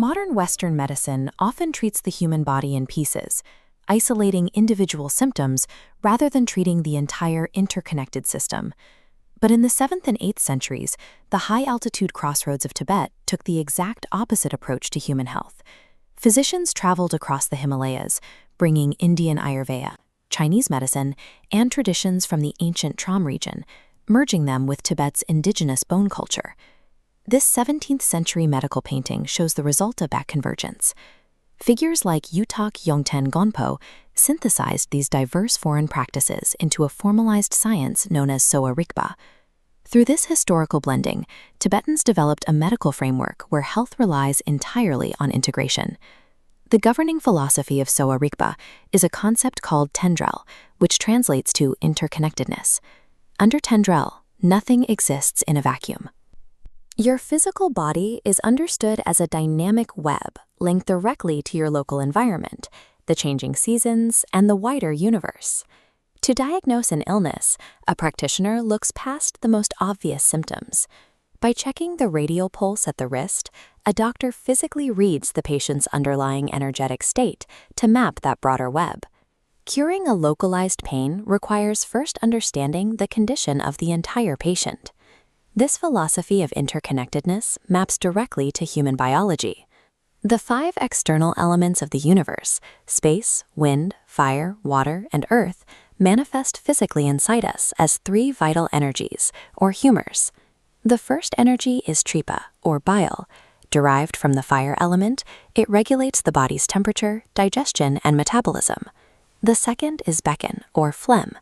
Modern Western medicine often treats the human body in pieces, isolating individual symptoms rather than treating the entire interconnected system. But in the 7th and 8th centuries, the high-altitude crossroads of Tibet took the exact opposite approach to human health. Physicians traveled across the Himalayas, bringing Indian Ayurveda, Chinese medicine, and traditions from the ancient Tram region, merging them with Tibet's indigenous bone culture. This 17th-century medical painting shows the result of that convergence. Figures like Yutak Yongten Gonpo synthesized these diverse foreign practices into a formalized science known as Sowa Rigpa. Through this historical blending, Tibetans developed a medical framework where health relies entirely on integration. The governing philosophy of Sowa Rigpa is a concept called tendrel, which translates to interconnectedness. Under tendrel, nothing exists in a vacuum. Your physical body is understood as a dynamic web linked directly to your local environment, the changing seasons, and the wider universe. To diagnose an illness, a practitioner looks past the most obvious symptoms. By checking the radial pulse at the wrist, a doctor physically reads the patient's underlying energetic state to map that broader web. Curing a localized pain requires first understanding the condition of the entire patient. This philosophy of interconnectedness maps directly to human biology. The 5 external elements of the universe, space, wind, fire, water, and earth, manifest physically inside us as 3 vital energies, or humors. The first energy is tripa, or bile. Derived from the fire element, it regulates the body's temperature, digestion, and metabolism. The second is bekken, or phlegm.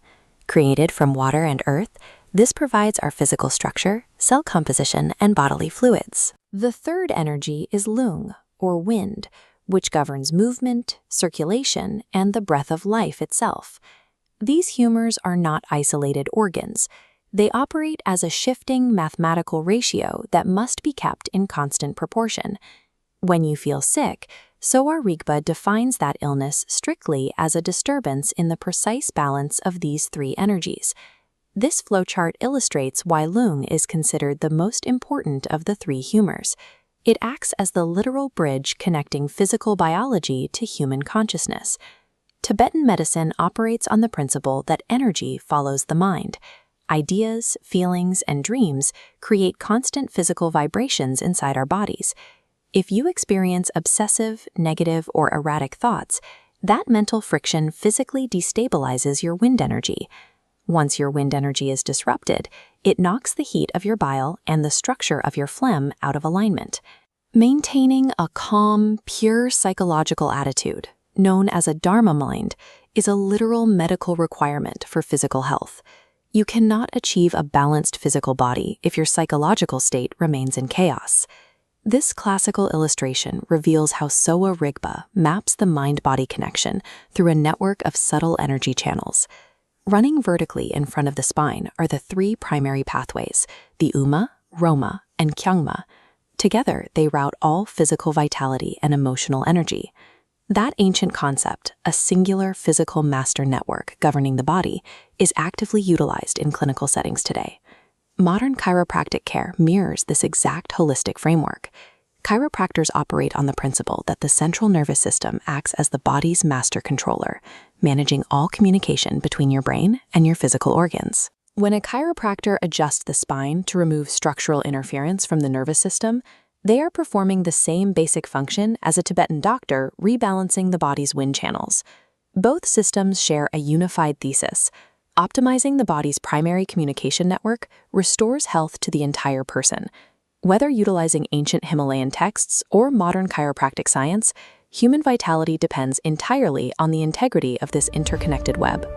Created from water and earth, this provides our physical structure, cell composition, and bodily fluids. The third energy is lung, or wind, which governs movement, circulation, and the breath of life itself. These humors are not isolated organs. They operate as a shifting mathematical ratio that must be kept in constant proportion. When you feel sick, Sowa Rigpa defines that illness strictly as a disturbance in the precise balance of these 3 energies. This flowchart illustrates why lung is considered the most important of the 3 humors. It acts as the literal bridge connecting physical biology to human consciousness. Tibetan medicine operates on the principle that energy follows the mind. Ideas, feelings, and dreams create constant physical vibrations inside our bodies. If you experience obsessive, negative, or erratic thoughts, that mental friction physically destabilizes your wind energy. Once your wind energy is disrupted, it knocks the heat of your bile and the structure of your phlegm out of alignment. Maintaining a calm, pure psychological attitude, known as a dharma mind, is a literal medical requirement for physical health. You cannot achieve a balanced physical body if your psychological state remains in chaos. This classical illustration reveals how Sowa Rigpa maps the mind-body connection through a network of subtle energy channels. Running vertically in front of the spine are the 3 primary pathways, the Uma, Roma, and Kyangma. Together, they route all physical vitality and emotional energy. That ancient concept, a singular physical master network governing the body, is actively utilized in clinical settings today. Modern chiropractic care mirrors this exact holistic framework. Chiropractors operate on the principle that the central nervous system acts as the body's master controller, managing all communication between your brain and your physical organs. When a chiropractor adjusts the spine to remove structural interference from the nervous system, they are performing the same basic function as a Tibetan doctor rebalancing the body's wind channels. Both systems share a unified thesis. Optimizing the body's primary communication network restores health to the entire person. Whether utilizing ancient Himalayan texts or modern chiropractic science, human vitality depends entirely on the integrity of this interconnected web.